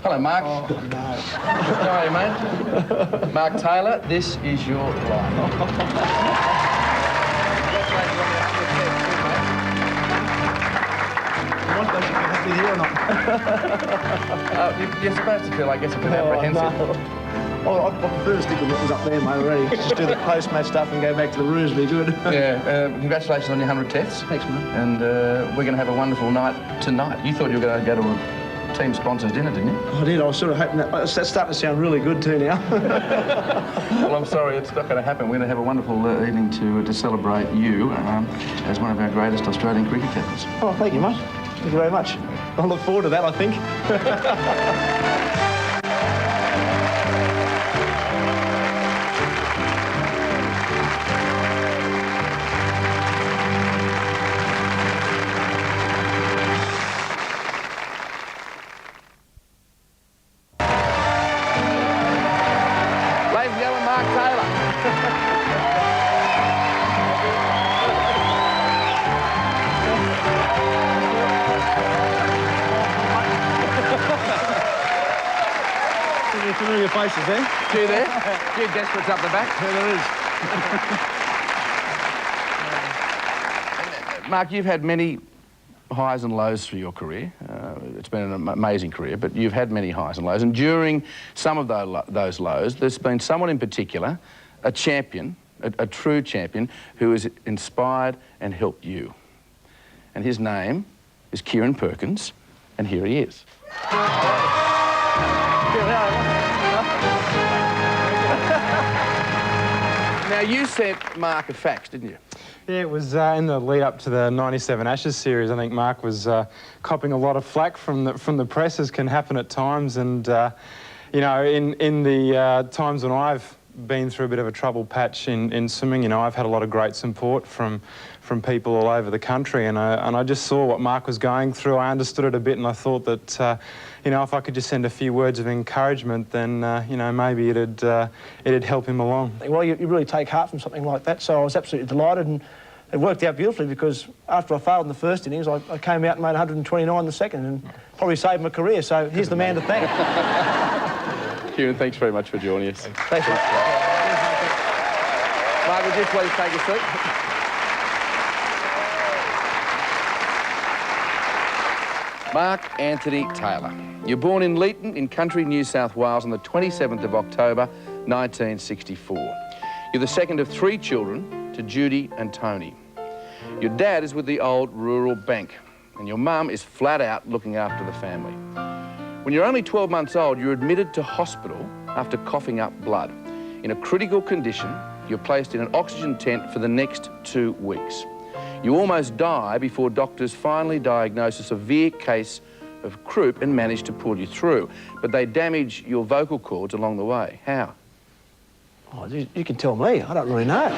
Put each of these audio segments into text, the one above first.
Hello, Mark. Oh, no. How are you, mate? Mark Taylor, this is your life. Congratulations on your 100th test, What, don't you get happy here or not? You're supposed to feel, I guess, a bit apprehensive. Oh, I prefer to stick with what was up there, mate, already. Just do the post-match stuff and go back to the rooms, be good. Yeah, congratulations on your 100 tests. Thanks, mate. And we're going to have a wonderful night tonight. You thought you were going to go to a team sponsors dinner, didn't you? I did. I was sort of hoping that. That's starting to sound really good too now. Well, I'm sorry, it's not going to happen. We're going to have a wonderful evening to celebrate you as one of our greatest Australian cricket captains. Oh, thank you, mate. Thank you very much. I look forward to that, I think. Familiar faces there. Few there. Few desperates up the back. Yeah, there is. Mark, you've had many highs and lows through your career. It's been an amazing career, but you've had many highs and lows. And during some of those lows, there's been someone in particular, a champion, a true champion, who has inspired and helped you. And his name is Kieran Perkins, and here he is. Now, you sent Mark a fax, didn't you? Yeah, it was in the lead-up to the '97 Ashes series. I think Mark was copping a lot of flack from the press, as can happen at times. And, you know, in the times when I've been through a bit of a trouble patch in swimming, you know, I've had a lot of great support from people all over the country, and I just saw what Mark was going through. I understood it a bit, and I thought that, you know, if I could just send a few words of encouragement, then, you know, maybe it'd help him along. Well, you really take heart from something like that, so I was absolutely delighted, and it worked out beautifully because after I failed in the first innings, I came out and made 129 in the second, and probably saved my career, so here's the man to thank. Kieran, thanks very much for joining us. Thanks, mate. Mark, would you please take a seat? Mark Anthony Taylor. You're born in Leeton in country New South Wales on the 27th of October, 1964. You're the second of 3 children to Judy and Tony. Your dad is with the old rural bank, and your mum is flat out looking after the family. When you're only 12 months old, you're admitted to hospital after coughing up blood. In a critical condition, you're placed in an oxygen tent for the next 2 weeks. You almost die before doctors finally diagnose a severe case of croup and manage to pull you through. But they damage your vocal cords along the way. How? Oh, you can tell me. I don't really know.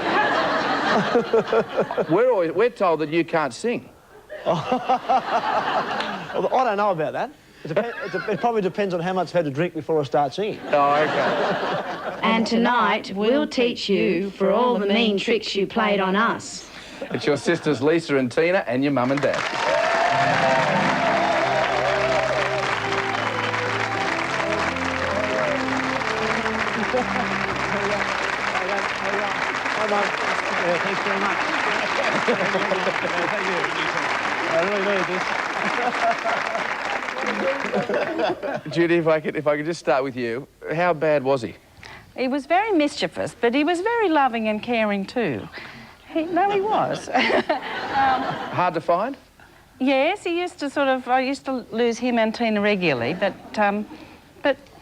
We're told that you can't sing. Well, I don't know about that. It probably depends on how much I've had to drink before I start singing. Oh, OK. And tonight, we'll teach you for all the mean tricks you played on us. It's your sisters Lisa and Tina and your mum and dad. Yeah, thanks very much. Thank you. I really needed this. Judy, if I could just start with you, how bad was he? He was very mischievous, but he was very loving and caring too. He was. Hard to find? Yes, he used to I used to lose him and Tina regularly, but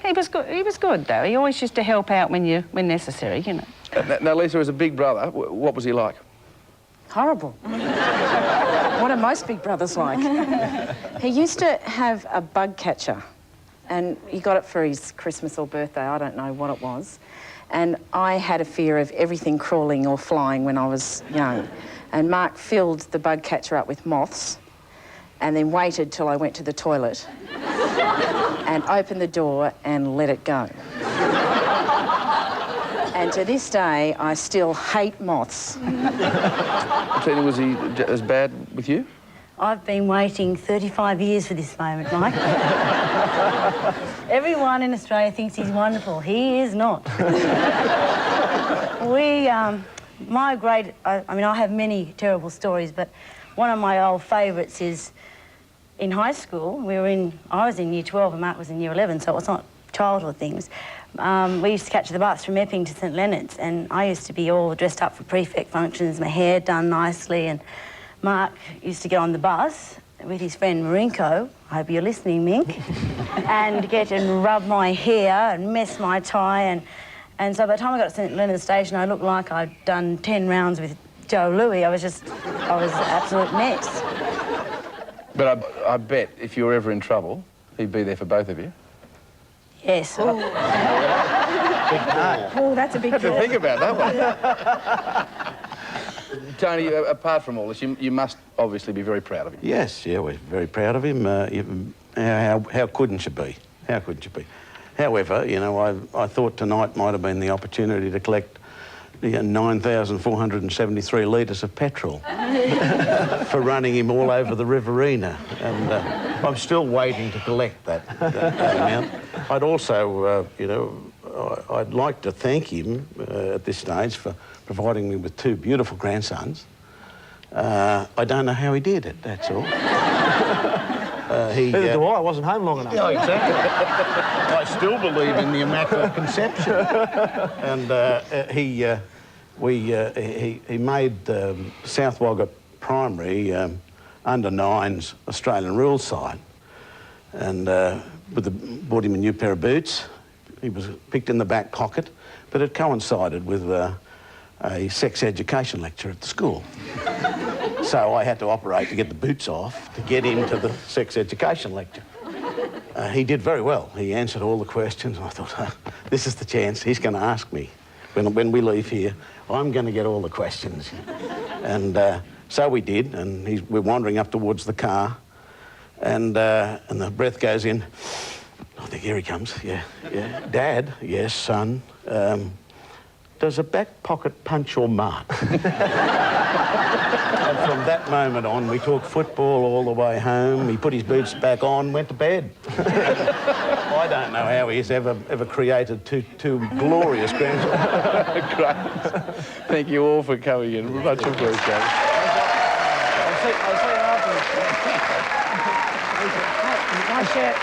he was good. He was good though. He always used to help out when necessary, you know. Now, Lisa, as a big brother, what was he like? Horrible. What are most big brothers like? He used to have a bug catcher, and he got it for his Christmas or birthday. I don't know what it was. And I had a fear of everything crawling or flying when I was young. And Mark filled the bug catcher up with moths and then waited till I went to the toilet and opened the door and let it go. And to this day, I still hate moths. Tina, was he as bad with you? I've been waiting 35 years for this moment, Mike. Everyone in Australia thinks he's wonderful. He is not. I mean, I have many terrible stories, but one of my old favourites is in high school. I was in Year 12 and Mark was in Year 11, so it was not childhood things. We used to catch the bus from Epping to St Leonard's, and I used to be all dressed up for prefect functions, my hair done nicely, and Mark used to get on the bus with his friend Marinko, I hope you're listening, Mink, and get and rub my hair and mess my tie, and so by the time I got to St Leonard's station, I looked like I'd done 10 rounds with Joe Louis. I was an absolute mess. But I bet if you were ever in trouble, he'd be there for both of you. Yes. Oh, that's a big deal. Think about that one. Tony, apart from all this, you must obviously be very proud of him. Yes, yeah, we're very proud of him. How couldn't you be? How couldn't you be? However, you know, I thought tonight might have been the opportunity to collect 9,473 litres of petrol for running him all over the Riverina, and I'm still waiting to collect that amount. I'd also, you know, I'd like to thank him at this stage for providing me with 2 beautiful grandsons. I don't know how he did it, that's all. Neither do I wasn't home long enough. Yeah, exactly. I still believe in the Immaculate Conception. And he made South Wagga Primary under-9s Australian rules side, and bought him a new pair of boots. He was picked in the back pocket, but it coincided with a sex education lecture at the school. So I had to operate to get the boots off to get into the sex education lecture. He did very well. He answered all the questions. I thought, this is the chance. He's going to ask me. When we leave here, I'm going to get all the questions. And so we did, and we're wandering up towards the car, and the breath goes in. I think, here he comes. Yeah. Dad? Yes, son. Does a back pocket punch or mark? And from that moment on, we talked football all the way home. He put his boots back on, went to bed. I don't know how he's ever created two glorious grandsons. Great. Thank you all for coming in. Much appreciated. I'll see you afterwards. Nice shirt.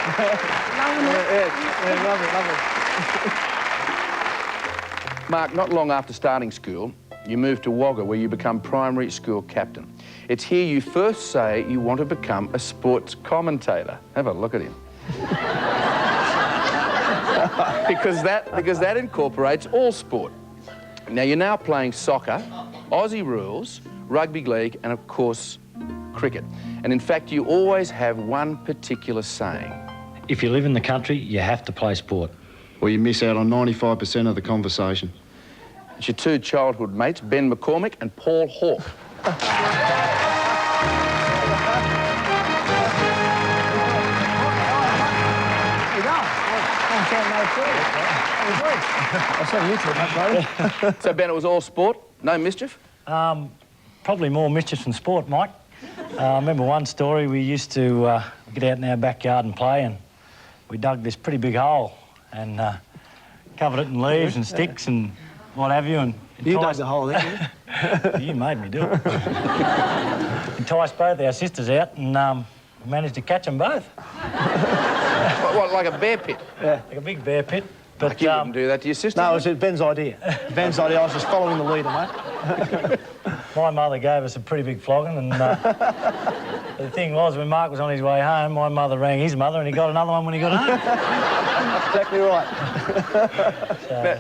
Lovely. Mark, not long after starting school, you moved to Wagga, where you become primary school captain. It's here you first say you want to become a sports commentator. Have a look at him. because that incorporates all sport. Now, you're now playing soccer, Aussie rules, rugby league, and of course, cricket. And in fact, you always have one particular saying. If you live in the country, you have to play sport. Or you miss out on 95% of the conversation. It's your 2 childhood mates, Ben McCormick and Paul Hawke. I saw you 2 much later. So, Ben, it was all sport? No mischief? Probably more mischief than sport, Mike. I remember one story. We used to get out in our backyard and play, and we dug this pretty big hole and covered it in leaves and sticks and what have you. And you dug the hole, didn't you? You made me do it. Enticed both our sisters out and managed to catch them both. What, like a bear pit? Yeah. Like a big bear pit. But you wouldn't do that to your sister? No, it was Ben's idea. Ben's idea. I was just following the leader, mate. my mother gave us a pretty big flogging, and the thing was, when Mark was on his way home, my mother rang his mother and he got another one when he got home. Exactly right.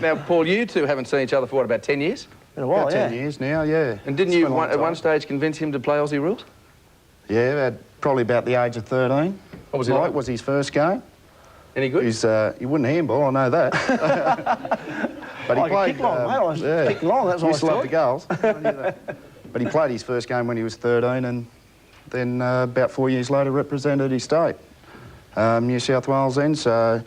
Now, Paul, you 2 haven't seen each other for, what, about 10 years? In a while, About 10 years now, yeah. And didn't you, at one stage, convince him to play Aussie rules? Yeah, probably about the age of 13. What was he like? Was his first game. Any good? He wouldn't handball, I know that. But he played... kick long, mate. I was kicking long, that's what I used to love the thought. goals. But he played his first game when he was 13, and then about 4 years later represented his state, New South Wales then. So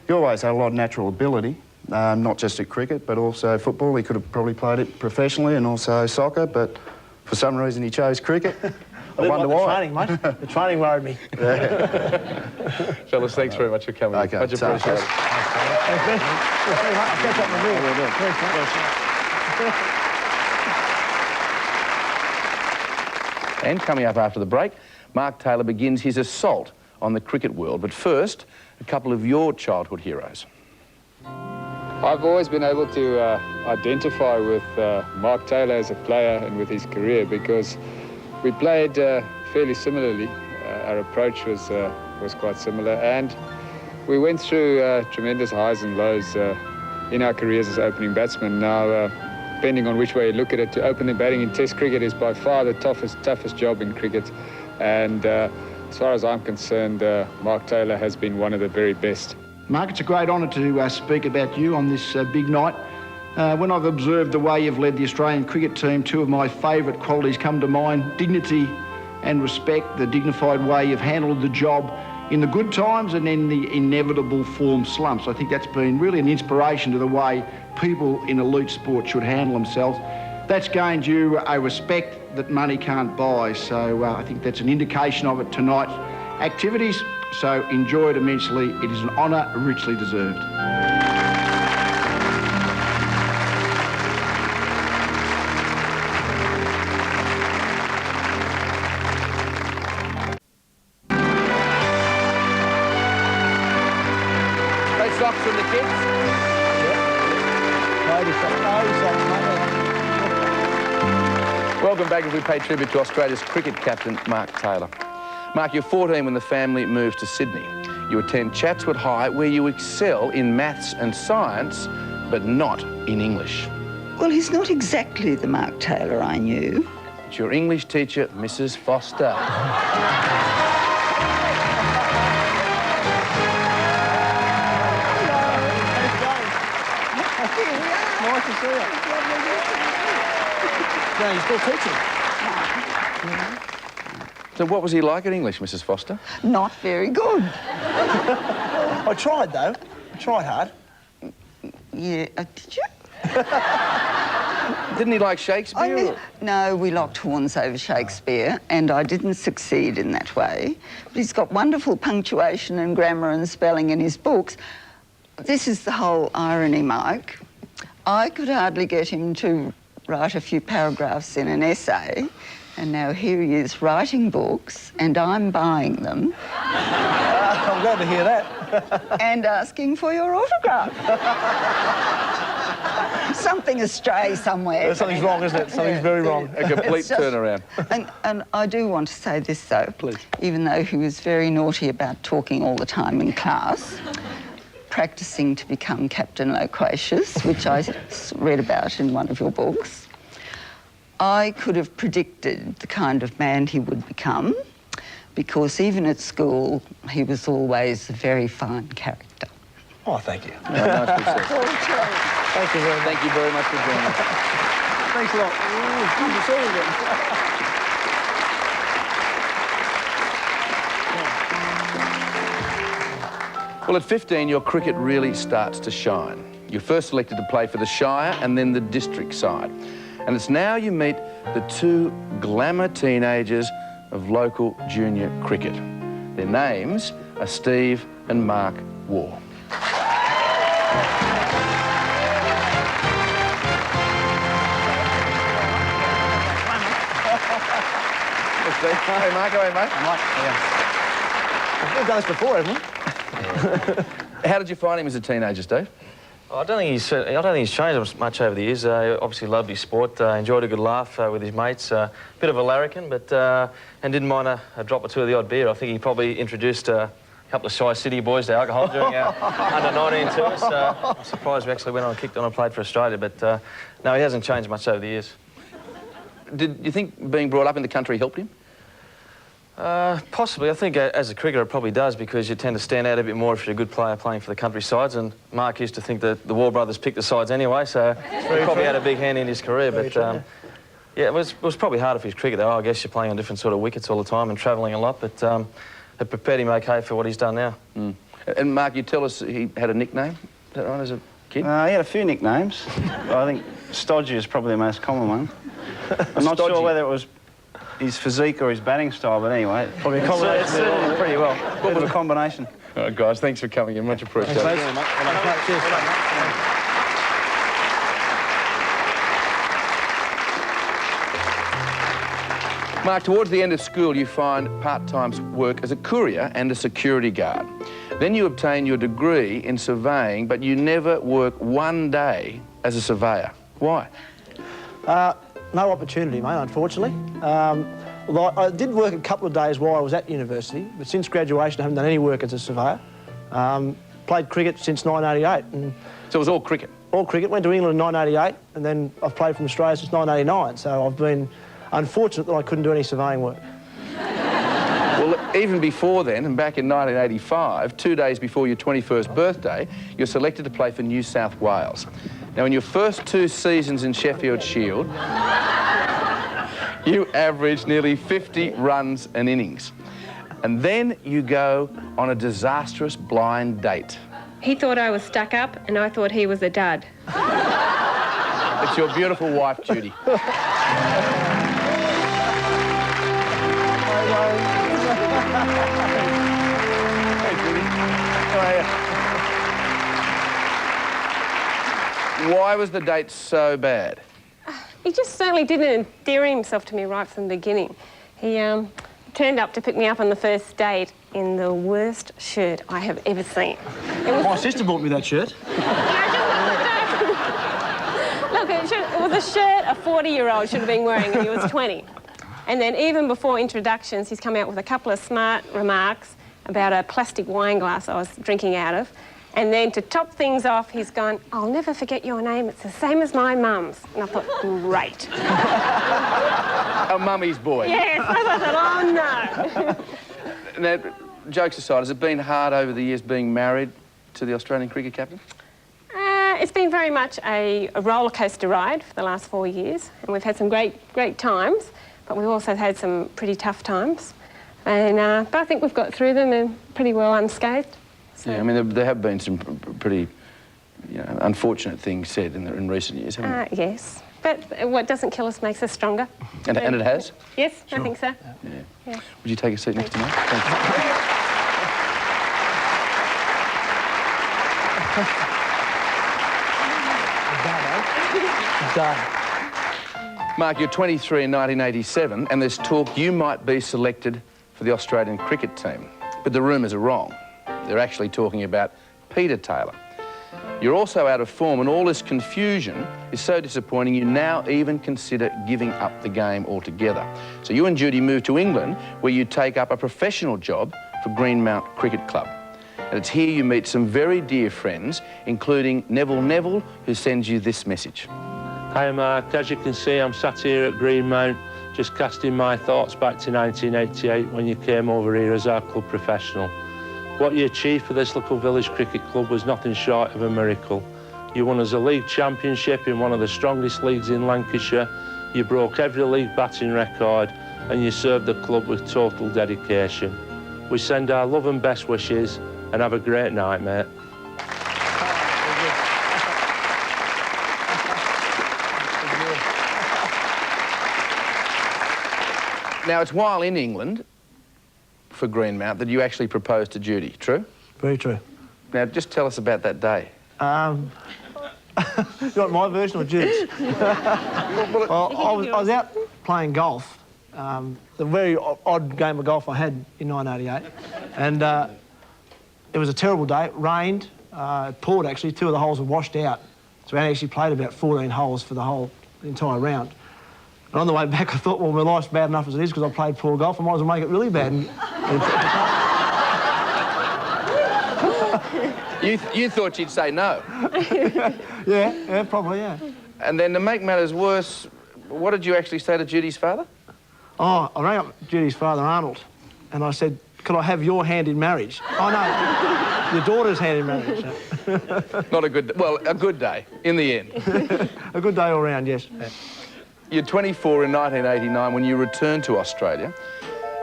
he always had a lot of natural ability, not just at cricket, but also football. He could have probably played it professionally and also soccer, but for some reason he chose cricket. I wonder like the why. training, mate. The training worried me. Fellas, thanks very much for coming. Okay, Much so- appreciated. Thanks, Ben. I'll catch up in a bit. Thanks, mate. And coming up after the break, Mark Taylor begins his assault on the cricket world. But first, a couple of your childhood heroes. I've always been able to identify with Mark Taylor as a player and with his career because we played fairly similarly. Our approach was quite similar, and we went through tremendous highs and lows in our careers as opening batsmen. Now, depending on which way you look at it, to open the batting in Test cricket is by far the toughest job in cricket, and as far as I'm concerned, Mark Taylor has been one of the very best. Mark, it's a great honour to speak about you on this big night. When I've observed the way you've led the Australian cricket team, two of my favourite qualities come to mind: dignity and respect, the dignified way you've handled the job in the good times and in the inevitable form slumps. I think that's been really an inspiration to the way people in elite sport should handle themselves. That's gained you a respect that money can't buy, so I think that's an indication of it tonight's activities. So enjoy it immensely. It is an honour richly deserved. Great socks from the kids. Welcome back as we pay tribute to Australia's cricket captain, Mark Taylor. Mark, you're 14 when the family moves to Sydney. You attend Chatswood High, where you excel in maths and science, but not in English. Well, he's not exactly the Mark Taylor I knew. It's your English teacher, Mrs. Foster. Nice to see you. No, you're still teaching. So what was he like at English, Mrs. Foster? Not very good. I tried, though. I tried hard. Yeah, did you? Didn't he like Shakespeare? No, we locked horns over Shakespeare, and I didn't succeed in that way. But he's got wonderful punctuation and grammar and spelling in his books. This is the whole irony, Mike. I could hardly get him to write a few paragraphs in an essay, and now here he is writing books, and I'm buying them. I'm glad to hear that. And asking for your autograph. Something astray somewhere. Something's wrong, isn't it? Something's very wrong. A complete turnaround. And I do want to say this, though. Please. Even though he was very naughty about talking all the time in class, practising to become Captain Loquacious, which I read about in one of your books, I could have predicted the kind of man he would become, because even at school, he was always a very fine character. Oh, thank you. Nicely said. Thank you very much. Thank you very much for joining us. Thanks a lot. Good to see you again. Well, at 15, your cricket really starts to shine. You're first selected to play for the Shire and then the district side. And it's now you meet the two glamour teenagers of local junior cricket. Their names are Steve and Mark Waugh. Hey, Mark, how are you, mate? Mike, yeah. We've done this before, haven't we? How did you find him as a teenager, Steve? I don't think he's changed much over the years. Obviously loved his sport, enjoyed a good laugh with his mates. Bit of a larrikin, but and didn't mind a drop or two of the odd beer. I think he probably introduced a couple of shy city boys to alcohol during our under-19 tours. I'm surprised we actually went on and kicked on and played for Australia, but no, he hasn't changed much over the years. Did you think being brought up in the country helped him? Possibly. I think as a cricketer it probably does, because you tend to stand out a bit more if you're a good player playing for the country sides, and Mark used to think that the Waugh brothers picked the sides anyway, so he probably had a big hand in his career. But yeah, it was probably harder for his cricket though. I guess you're playing on different sort of wickets all the time and travelling a lot, but it prepared him okay for what he's done now. Mm. And Mark, you tell us he had a nickname, is that right, as a kid? He had a few nicknames. I think Stodgy is probably the most common one. I'm not sure whether it was his physique or his batting style, but anyway. Probably a combination. It's pretty well. What was a combination? All right, guys, thanks for coming in. Much appreciated. Cheers. Mark, towards the end of school, you find part-time work as a courier and a security guard. Then you obtain your degree in surveying, but you never work one day as a surveyor. Why? No opportunity, mate, unfortunately. Although I did work a couple of days while I was at university, but since graduation I haven't done any work as a surveyor. Played cricket since 1988. And so it was all cricket? All cricket. Went to England in 1988, and then I've played from Australia since 1989, so I've been unfortunate that I couldn't do any surveying work. Well, even before then, and back in 1985, 2 days before your 21st birthday, you're selected to play for New South Wales. Now, in your first 2 seasons in Sheffield Shield, you averaged nearly 50 runs an innings. And then you go on a disastrous blind date. He thought I was stuck up, and I thought he was a dud. It's your beautiful wife, Judy. Why was the date so bad? He just certainly didn't endear himself to me right from the beginning. He turned up to pick me up on the first date in the worst shirt I have ever seen. My sister bought me that shirt. Look, it was a shirt a 40-year-old should have been wearing, and he was 20. And then even before introductions, he's come out with a couple of smart remarks about a plastic wine glass I was drinking out of. And then to top things off, he's gone, "I'll never forget your name. It's the same as my mum's." And I thought, great. A mummy's boy. Yes, I thought, oh, no. Now, jokes aside, has it been hard over the years being married to the Australian cricket captain? It's been very much a roller coaster ride for the last 4 years. And we've had some great times, but we've also had some pretty tough times. And, but I think we've got through them and pretty well unscathed. So. Yeah, I mean, there have been some pretty, unfortunate things said in recent years, haven't there? Yes. But what doesn't kill us makes us stronger. And it has? Yes, sure. I think so. Yeah. Would you take a seat next to me? Thank you. Mark, you're 23 in 1987, and there's talk you might be selected for the Australian cricket team. But the rumours are wrong. They're actually talking about Peter Taylor. You're also out of form, and all this confusion is so disappointing you now even consider giving up the game altogether. So you and Judy move to England, where you take up a professional job for Greenmount Cricket Club. And it's here you meet some very dear friends, including Neville, who sends you this message. Hi Mark, as you can see I'm sat here at Greenmount just casting my thoughts back to 1988 when you came over here as our club professional. What you achieved for this little village cricket club was nothing short of a miracle. You won us a league championship in one of the strongest leagues in Lancashire, you broke every league batting record, and you served the club with total dedication. We send our love and best wishes, and have a great night, mate. Now, it's while in England for Greenmount that you actually proposed to Judy, true? Very true. Now, just tell us about that day. You want my version or Judy's? Well, I was out playing golf, the very odd game of golf I had in 1988, and it was a terrible day. It rained, it poured actually, 2 of the holes were washed out. So we actually played about 14 holes for the entire round. And on the way back, I thought, well, my life's bad enough as it is because I played poor golf. I might as well make it really bad. You thought she'd say no? yeah, probably, yeah. And then to make matters worse, what did you actually say to Judy's father? Oh, I rang up Judy's father, Arnold, and I said, could I have your hand in marriage? Oh, no, your daughter's hand in marriage. Not a good, well, a good day, in the end. A good day all round, yes. You're 24 in 1989 when you return to Australia.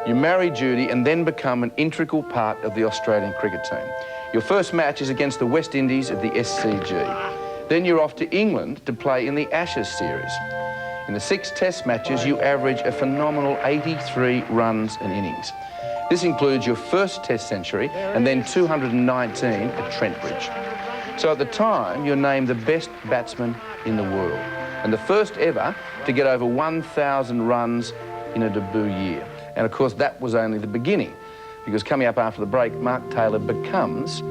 You marry Judy and then become an integral part of the Australian cricket team. Your first match is against the West Indies at the SCG. Then you're off to England to play in the Ashes series. In the 6 test matches, you average a phenomenal 83 runs and innings. This includes your first test century and then 219 at Trentbridge. So at the time, you're named the best batsman in the world and the first ever to get over 1,000 runs in a debut year. And of course, that was only the beginning, because coming up after the break, Mark Taylor becomes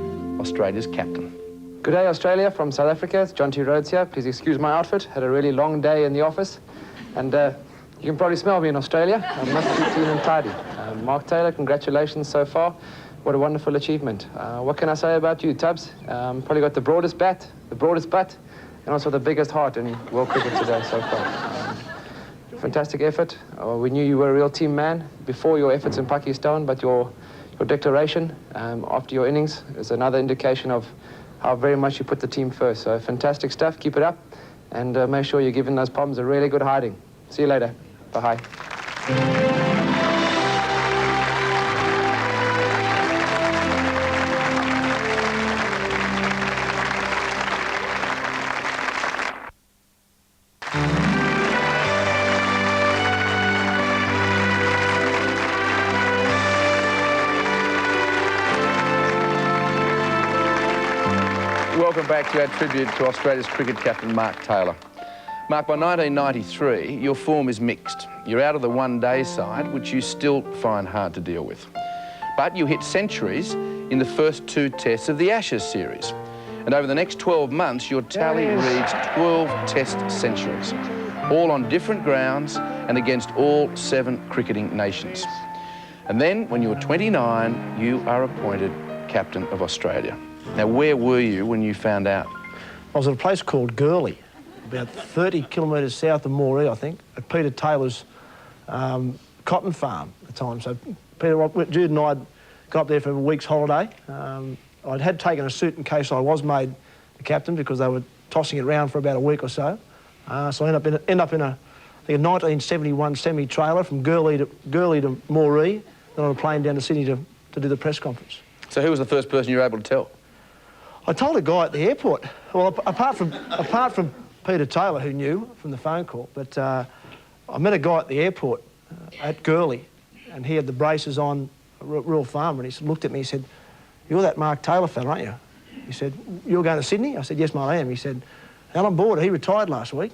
Australia's captain. Good day, Australia, from South Africa. It's John T. Rhodes here. Please excuse my outfit. Had a really long day in the office. And you can probably smell me in Australia. I must be clean and tidy. Mark Taylor, congratulations so far. What a wonderful achievement. What can I say about you, Tubbs? Probably got the broadest bat, the broadest butt, and also the biggest heart in world cricket today so far. Fantastic effort. We knew you were a real team man before your efforts in Pakistan, but your declaration after your innings is another indication of how very much you put the team first. So fantastic stuff, keep it up, and make sure you're giving those problems a really good hiding. See you later. Bye. Welcome back to our tribute to Australia's cricket captain, Mark Taylor. Mark, by 1993, your form is mixed. You're out of the one-day side, which you still find hard to deal with. But you hit centuries in the first 2 tests of the Ashes series. And over the next 12 months, your tally reads 12 test centuries, all on different grounds and against all 7 cricketing nations. And then, when you were 29, you are appointed captain of Australia. Now, where were you when you found out? I was at a place called Gurley, about 30 kilometres south of Moree, I think, at Peter Taylor's cotton farm at the time. So Jude and I had got up there for a week's holiday. I had taken a suit in case I was made the captain, because they were tossing it around for about a week or so. So I ended up in a 1971 semi-trailer from Gurley to Moree, then on a plane down to Sydney to do the press conference. So who was the first person you were able to tell? I told a guy at the airport. Well, apart from Peter Taylor, who knew from the phone call, but I met a guy at the airport at Gurley, and he had the braces on, a real farmer, and he looked at me, he said, "You're that Mark Taylor fella, aren't you?" He said, "You're going to Sydney?" I said, "Yes, mate, I am." He said, "Alan Border, he retired last week."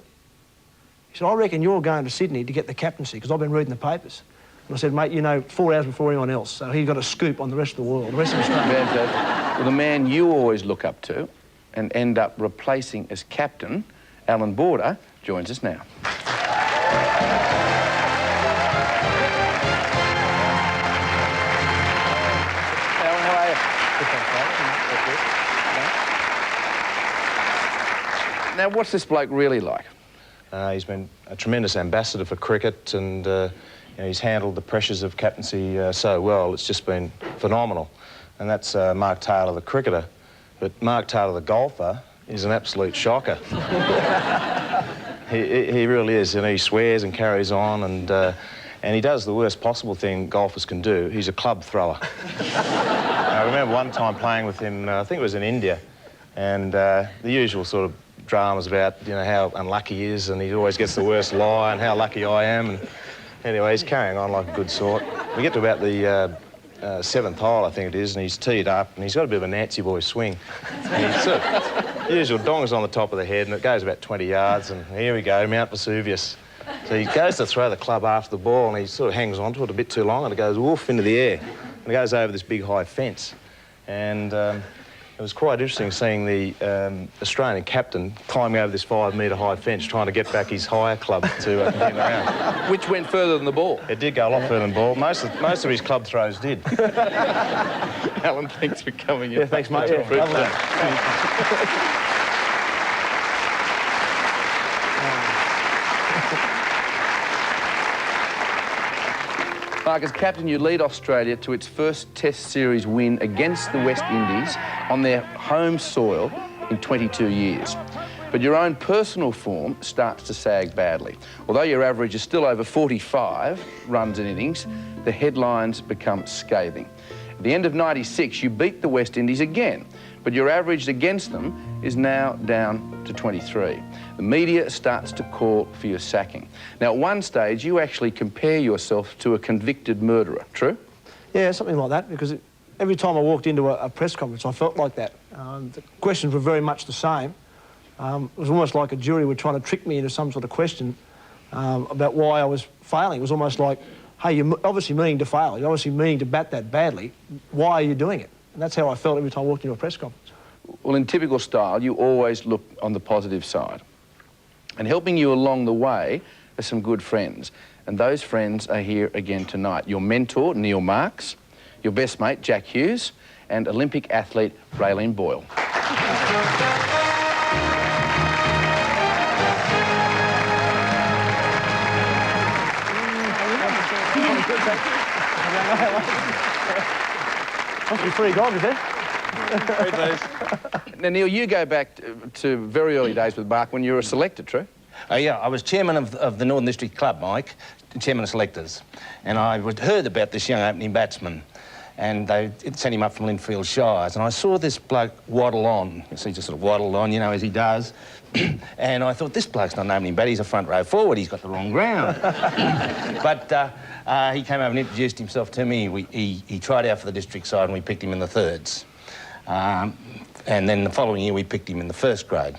He said, "I reckon you're going to Sydney to get the captaincy, because I've been reading the papers." And I said, "Mate, you know, 4 hours before anyone else." So he got a scoop on the rest of the world, the rest of Australia. Well, the man you always look up to and end up replacing as captain, Alan Border, joins us now. Alan, how are you? Now, what's this bloke really like? He's been a tremendous ambassador for cricket, and you know, he's handled the pressures of captaincy so well. It's just been phenomenal. And that's Mark Taylor, the cricketer. But Mark Taylor, the golfer, is an absolute shocker. he really is, and he swears and carries on, and he does the worst possible thing golfers can do. He's a club thrower. I remember one time playing with him, I think it was in India, and the usual sort of dramas about, you know, how unlucky he is, and he always gets the worst lie, and how lucky I am. And anyway, he's carrying on like a good sort. We get to about the 7th hole, I think it is, and he's teed up, and he's got a bit of a Nancy boy swing. And he's sort of, the usual dongers on the top of the head, and it goes about 20 yards, and here we go, Mount Vesuvius. So he goes to throw the club after the ball, and he sort of hangs onto it a bit too long, and it goes woof into the air, and it goes over this big high fence. And it was quite interesting seeing the Australian captain climbing over this 5-metre high fence, trying to get back his higher club to get around. Which went further than the ball? It did go a lot further than the ball. Most of his club throws did. Alan, thanks for coming in. Yeah, thanks, mate. Yeah, Mark, as captain, you lead Australia to its first Test series win against the West Indies on their home soil in 22 years. But your own personal form starts to sag badly. Although your average is still over 45 runs in innings, the headlines become scathing. At the end of '96, you beat the West Indies again, but your average against them is now down to 23. The media starts to call for your sacking. Now, at one stage, you actually compare yourself to a convicted murderer, true? Yeah, something like that, because every time I walked into a press conference, I felt like that. The questions were very much the same. It was almost like a jury were trying to trick me into some sort of question about why I was failing. It was almost like, hey, you're obviously meaning to fail. You're obviously meaning to bat that badly. Why are you doing it? And that's how I felt every time I walked into a press conference. Well, in typical style, you always look on the positive side. And helping you along the way are some good friends. And those friends are here again tonight. Your mentor, Neil Marks, your best mate, Jack Hughes, and Olympic athlete, Raylene Boyle. Must be free gold, is it? Now, Neil, you go back to very early days with Mark when you were a selector, true? Yeah, I was chairman of the Northern District Club, Mike, chairman of selectors. And I heard about this young opening batsman, and they sent him up from Linfield Shires. And I saw this bloke waddle on. You see, just sort of waddled on, you know, as he does. And I thought, this bloke's not an opening bat, he's a front row forward, he's got the wrong ground. But he came over and introduced himself to me. He tried out for the district side and we picked him in the thirds. And then the following year we picked him in the first grade.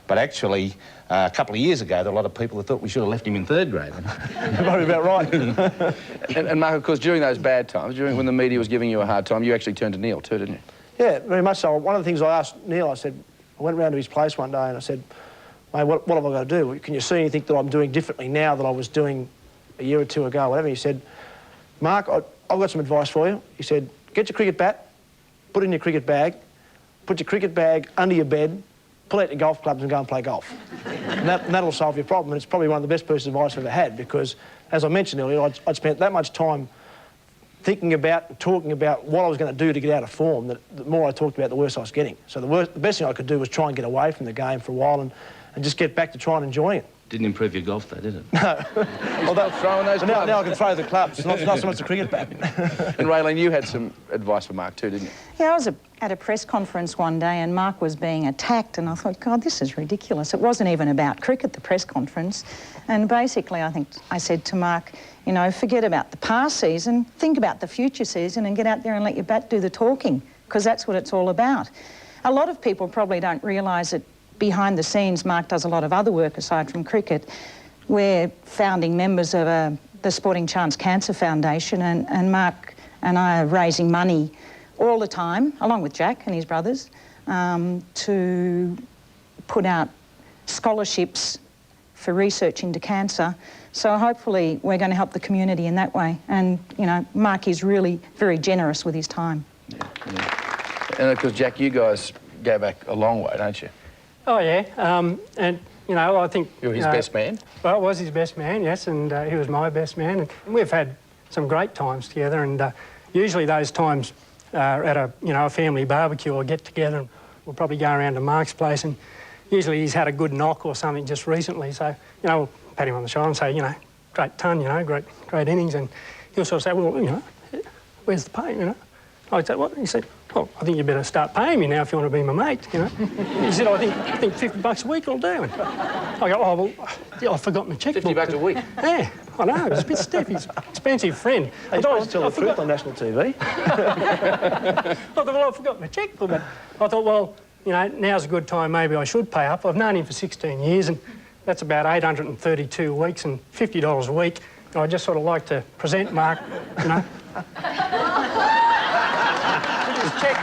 But actually, a couple of years ago, there were a lot of people who thought we should have left him in third grade. Probably about right. and Mark, of course, during those bad times, when the media was giving you a hard time, you actually turned to Neil too, didn't you? Yeah, very much so. One of the things I asked Neil, I went round to his place one day and I said, mate, what have I got to do? Can you see anything that I'm doing differently now that I was doing a year or two ago, whatever? He said, Mark, I've got some advice for you. He said, get your cricket bat, put it in your cricket bag, put your cricket bag under your bed, pull out your golf clubs and go and play golf. And that'll solve your problem. And it's probably one of the best pieces of advice I've ever had because, as I mentioned earlier, I'd spent that much time thinking about and talking about what I was going to do to get out of form, that the more I talked about, the worse I was getting. So the best thing I could do was try and get away from the game for a while and just get back to trying and enjoying it. Didn't improve your golf, though, did it? No. Well, throwing those now I can throw the clubs, not so much the cricket bat. And Raylene, you had some advice for Mark too, didn't you? Yeah, I was at a press conference one day and Mark was being attacked and I thought, God, this is ridiculous. It wasn't even about cricket, the press conference. And basically, I think I said to Mark, you know, forget about the past season, think about the future season and get out there and let your bat do the talking, because that's what it's all about. A lot of people probably don't realise that behind the scenes, Mark does a lot of other work aside from cricket. We're founding members of the Sporting Chance Cancer Foundation and Mark and I are raising money all the time, along with Jack and his brothers, to put out scholarships for research into cancer. So hopefully we're going to help the community in that way. And, you know, Mark is really very generous with his time. Yeah. And of course, Jack, you guys go back a long way, don't you? Oh, yeah. And, you know, I think... You're his best man? Well, I was his best man, yes, and he was my best man. And we've had some great times together, and usually those times are at a family barbecue or get-together, and we'll probably go around to Mark's place, and usually he's had a good knock or something just recently, so, you know, we'll pat him on the shoulder and say, you know, great ton, you know, great innings, and he'll sort of say, well, you know, where's the pay, you know? I'd say, what? He said, well, I think you better start paying me now if you want to be my mate, you know. He said, I think $50 a week will do. And I go, oh, well, yeah, I forgot my checkbook. $50 a week? Yeah, I know, it's a bit stiff. He's an expensive friend. Hey, you're supposed to tell the truth on national TV. I thought, well, I forgot my checkbook, but I thought, well, you know, now's a good time, maybe I should pay up. I've known him for 16 years, and that's about 832 weeks and $50 a week. And I'd just sort of like to present Mark, you know. Check.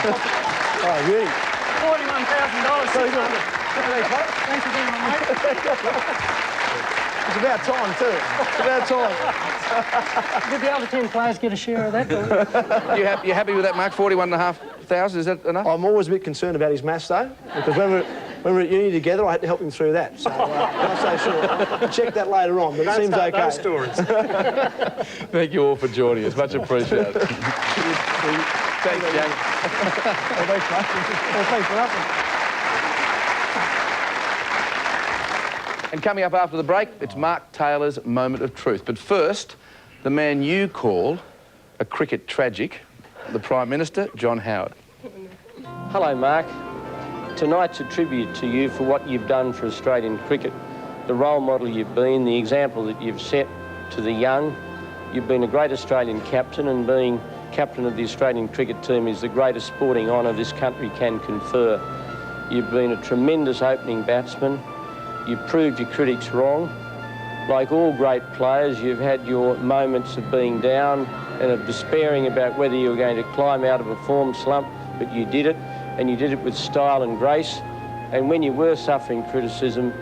Oh, really? $41,000. So good. Thanks for being my mate. It's about time, too. It's about time. Did the other 10 players get a share of that? You happy with that, Mark? 41,500, is that enough? I'm always a bit concerned about his maths, though, because when we were at uni together, I had to help him through that. So I'll say sure. I'll check that later on, but it seems okay. Those stories. Thank you all for joining us. Much appreciated. Thanks, Jack. Thanks for nothing. And coming up after the break, it's Mark Taylor's moment of truth. But first, the man you call a cricket tragic, the Prime Minister, John Howard. Hello, Mark. Tonight's a tribute to you for what you've done for Australian cricket, the role model you've been, the example that you've set to the young. You've been a great Australian captain, and being captain of the Australian cricket team is the greatest sporting honour this country can confer. You've been a tremendous opening batsman. You've proved your critics wrong. Like all great players, you've had your moments of being down and of despairing about whether you were going to climb out of a form slump, but you did it, and you did it with style and grace. And when you were suffering criticism,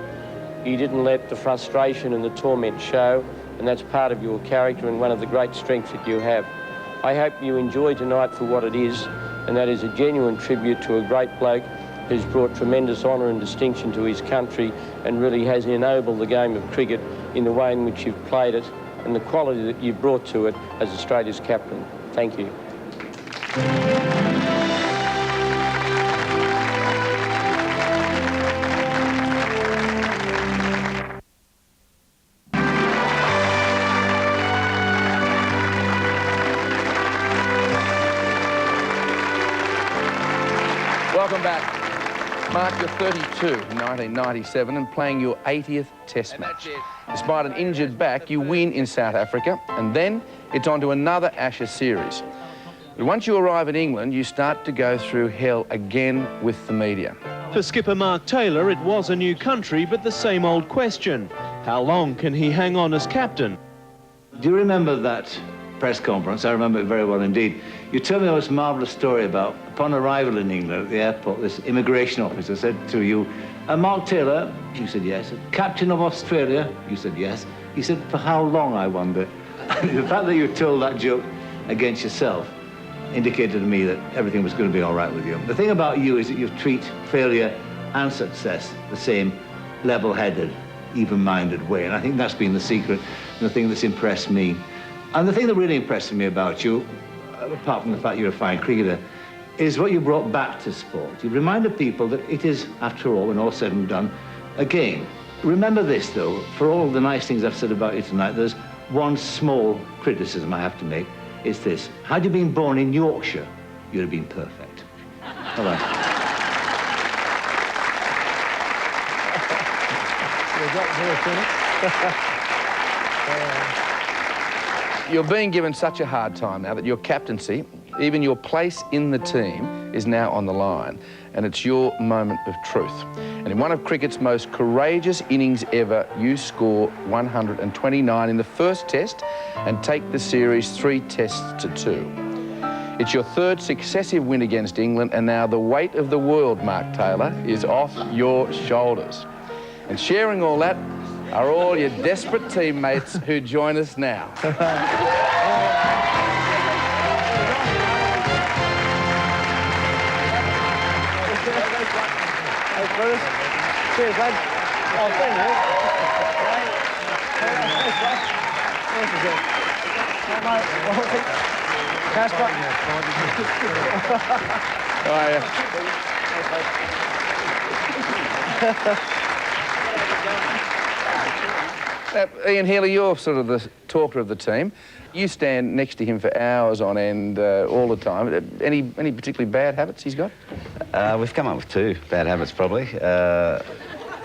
you didn't let the frustration and the torment show, and that's part of your character and one of the great strengths that you have. I hope you enjoy tonight for what it is, and that is a genuine tribute to a great bloke who's brought tremendous honour and distinction to his country and really has ennobled the game of cricket in the way in which you've played it and the quality that you've brought to it as Australia's captain. Thank you. Welcome back. Mark, you're 32 in 1997 and playing your 80th Test match. Despite an injured back, you win in South Africa, and then it's on to another Ashes series. But once you arrive in England, you start to go through hell again with the media. For skipper Mark Taylor, it was a new country, but the same old question. How long can he hang on as captain? Do you remember that press conference? I remember it very well indeed. You told me this marvellous story about, upon arrival in England at the airport, this immigration officer said to you, Mark Taylor, you said yes. Captain of Australia, you said yes. He said, for how long, I wonder? The fact that you told that joke against yourself indicated to me that everything was going to be all right with you. The thing about you is that you treat failure and success the same level-headed, even-minded way, and I think that's been the secret and the thing that's impressed me. And the thing that really impressed me about you, apart from the fact you're a fine cricketer, is what you brought back to sport. You reminded people that it is, after all, when all said and done, a game. Remember this, though, for all the nice things I've said about you tonight, there's one small criticism I have to make. It's this. Had you been born in Yorkshire, you'd have been perfect. Hello. You're being given such a hard time now that your captaincy, even your place in the team, is now on the line, and it's your moment of truth. And in one of cricket's most courageous innings ever, you score 129 in the first test and take the series 3 tests to 2. It's your third successive win against England, and now the weight of the world, Mark Taylor, is off your shoulders. And sharing all that are all your desperate teammates who join us now. Cheers, lad. Oh, thank you. Casper. How are you? Ian Healy, you're sort of the talker of the team. You stand next to him for hours on end all the time. Any particularly bad habits he's got? We've come up with 2 bad habits, probably.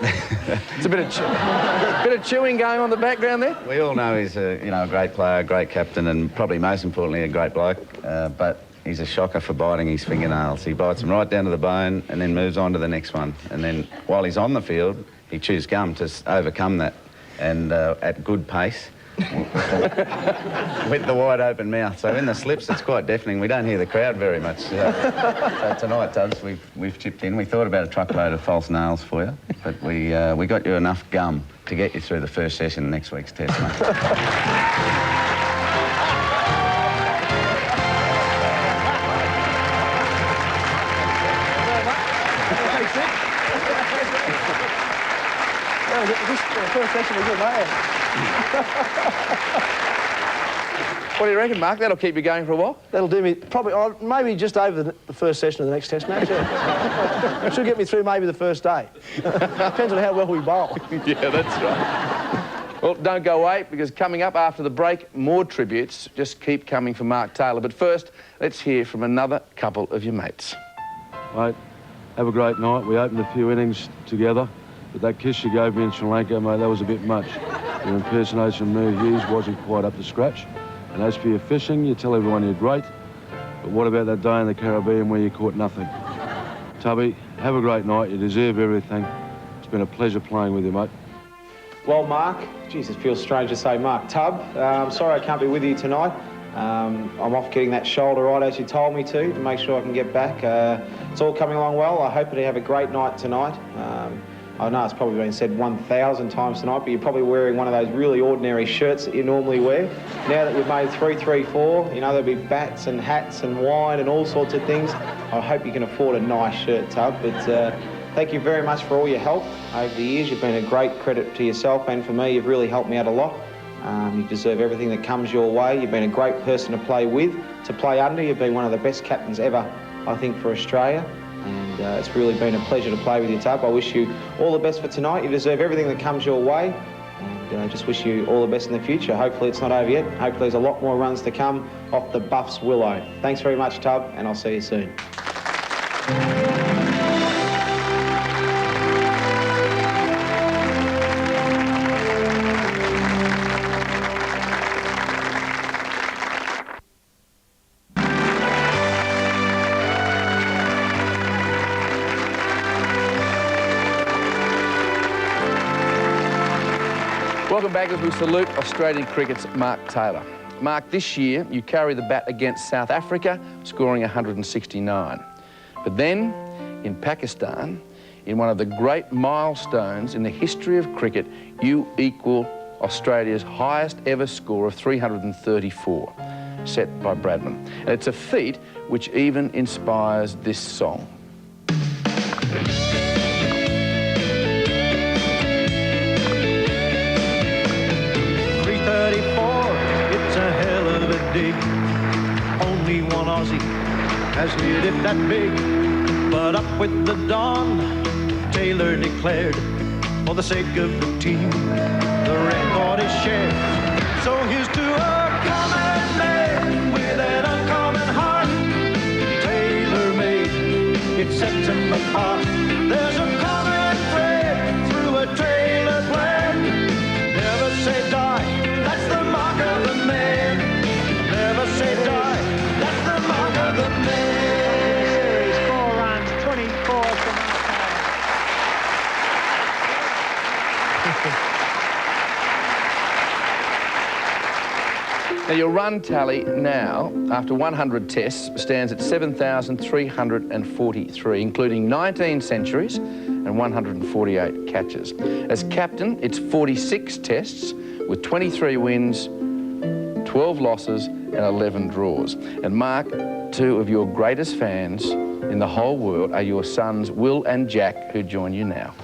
It's a bit of chewing going on in the background there. We all know he's a great player, great captain, and probably most importantly a great bloke. But he's a shocker for biting his fingernails. He bites them right down to the bone and then moves on to the next one. And then while he's on the field, he chews gum to overcome that, and at good pace. With the wide open mouth. So in the slips it's quite deafening. We don't hear the crowd very much. So tonight, Tubbs, we've chipped in. We thought about a truckload of false nails for you, but we got you enough gum to get you through the first session of next week's test, mate. First session was good, mate. What do you reckon, Mark? That'll keep you going for a while? That'll do me, probably, maybe just over the first session of the next test match. Yeah. It should get me through maybe the first day. Depends on how well we bowl. Yeah, that's right. Well, don't go away, because coming up after the break, more tributes just keep coming for Mark Taylor. But first, let's hear from another couple of your mates. Mate, have a great night. We opened a few innings together, but that kiss you gave me in Sri Lanka, mate, that was a bit much. Your impersonation of me, Hughes, wasn't quite up to scratch. And as for your fishing, you tell everyone you're great. But what about that day in the Caribbean where you caught nothing? Tubby, have a great night. You deserve everything. It's been a pleasure playing with you, mate. Well, Mark, geez, it feels strange to say Mark Tubb. I'm sorry I can't be with you tonight. I'm off getting that shoulder right as you told me to make sure I can get back. It's all coming along well. I hope you have a great night tonight. I know it's probably been said 1,000 times tonight, but you're probably wearing one of those really ordinary shirts that you normally wear. Now that you've made 3-3-4, you know, there'll be bats and hats and wine and all sorts of things. I hope you can afford a nice shirt, Tubb, but thank you very much for all your help over the years. You've been a great credit to yourself and for me. You've really helped me out a lot. You deserve everything that comes your way. You've been a great person to play with, to play under. You've been one of the best captains ever, I think, for Australia. And it's really been a pleasure to play with you, Tubb. I wish you all the best for tonight. You deserve everything that comes your way. And I just wish you all the best in the future. Hopefully it's not over yet. Hopefully there's a lot more runs to come off the Buffs willow. Thanks very much, Tubb, and I'll see you soon. Welcome back as we salute Australian cricket's Mark Taylor. Mark, this year you carry the bat against South Africa, scoring 169. But then, in Pakistan, in one of the great milestones in the history of cricket, you equal Australia's highest ever score of 334, set by Bradman. And it's a feat which even inspires this song. 34, it's a hell of a dig. Only one Aussie has hit it that big. But up with the dawn, Taylor declared, for the sake of the team, the record is shared. So here's to a common man with an uncommon heart. Taylor made, it sets him apart. There's a common thread through a Taylor plan. Never say die. That's the mark of the man. Never say die. That's the mark of the man. Series 4 runs, 24 for Now, your run tally now, after 100 tests, stands at 7,343, including 19 centuries and 148 catches. As captain, it's 46 tests with 23 wins, 12 losses and 11 draws. And Mark, two of your greatest fans in the whole world are your sons, Will and Jack, who join you now.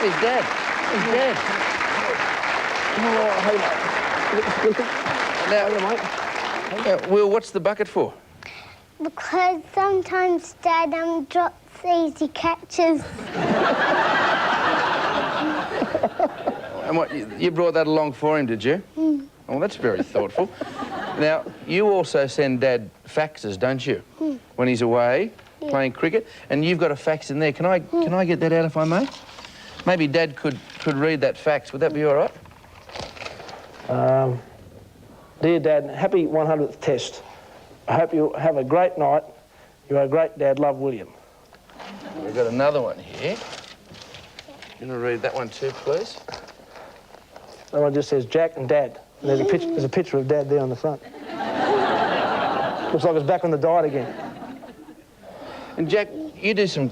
He's dead. He's dead. Now, Will, what's the bucket for? Because sometimes Dad drops easy catches. And what, you brought that along for him, did you? Mm. Oh, that's very thoughtful. Now, you also send Dad faxes, don't you? Mm. When he's away playing cricket, and you've got a fax in there. Can I get that out if I may? Maybe Dad could read that fax. Would that be all right? Dear Dad, happy 100th test. I hope you have a great night. You are a great dad. Love, William. We've got another one here. You want to read that one too, please? That one just says Jack and Dad. And there's a picture of Dad there on the front. Looks like it's back on the diet again. And Jack, you do some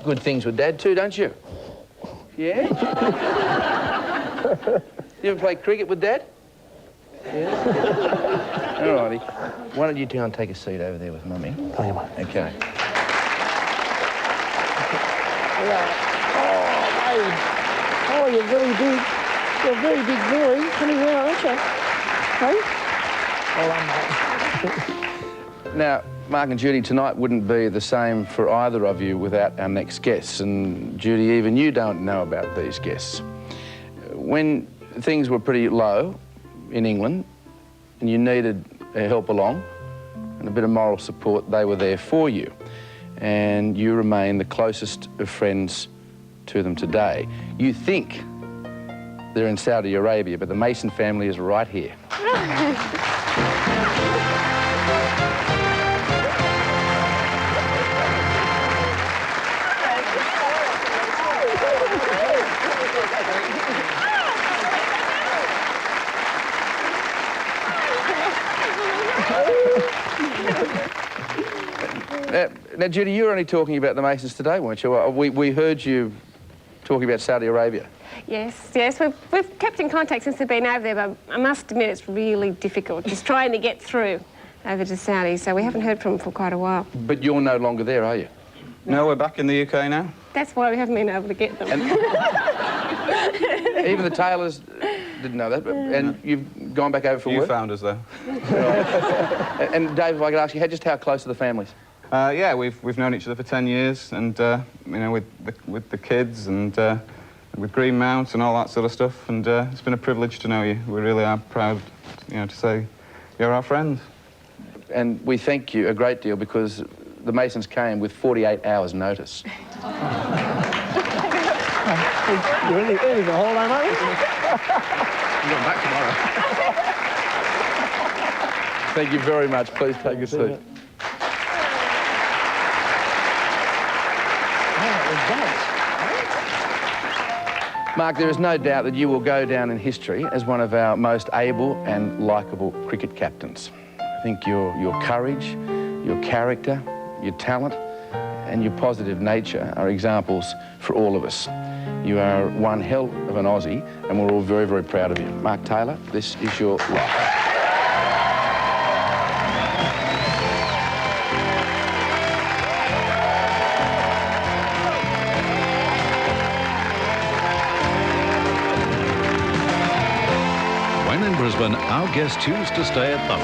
good things with Dad too, don't you? Yeah? You ever play cricket with Dad? Yeah. All righty. Why don't you two and take a seat over there with Mummy? Oh, you might. Okay. Oh, you're very big. You're a very big boy. Come here, aren't you? Hey? Now, Mark and Judy, tonight wouldn't be the same for either of you without our next guests. And Judy, even you don't know about these guests. When things were pretty low in England and you needed help along and a bit of moral support, they were there for you. And you remain the closest of friends to them today. You think they're in Saudi Arabia, but the Mason family is right here. Now, Judy, you were only talking about the Masons today, weren't you? We heard you talking about Saudi Arabia. Yes, yes, we've kept in contact since they've been over there, but I must admit it's really difficult just trying to get through over to Saudi, so we haven't heard from them for quite a while. But you're no longer there, are you? No, we're back in the UK now. That's why we haven't been able to get them. Even the Taylors didn't know that, and you've gone back over for work? You found us, though. And Dave, if I could ask you, just how close are the families? Yeah, we've known each other for 10 years, and you know, with the kids and with Greenmount and all that sort of stuff, and it's been a privilege to know you. We really are proud, you know, to say you're our friend. And we thank you a great deal because the Masons came with 48 hours' notice. You ready for holiday, mate? I'm going back tomorrow. Thank you very much. Please take a seat. Mark, there is no doubt that you will go down in history as one of our most able and likeable cricket captains. I think your courage, your character, your talent and your positive nature are examples for all of us. You are one hell of an Aussie and we're all very, very proud of you. Mark Taylor, this is your life. When in Brisbane, our guests choose to stay at the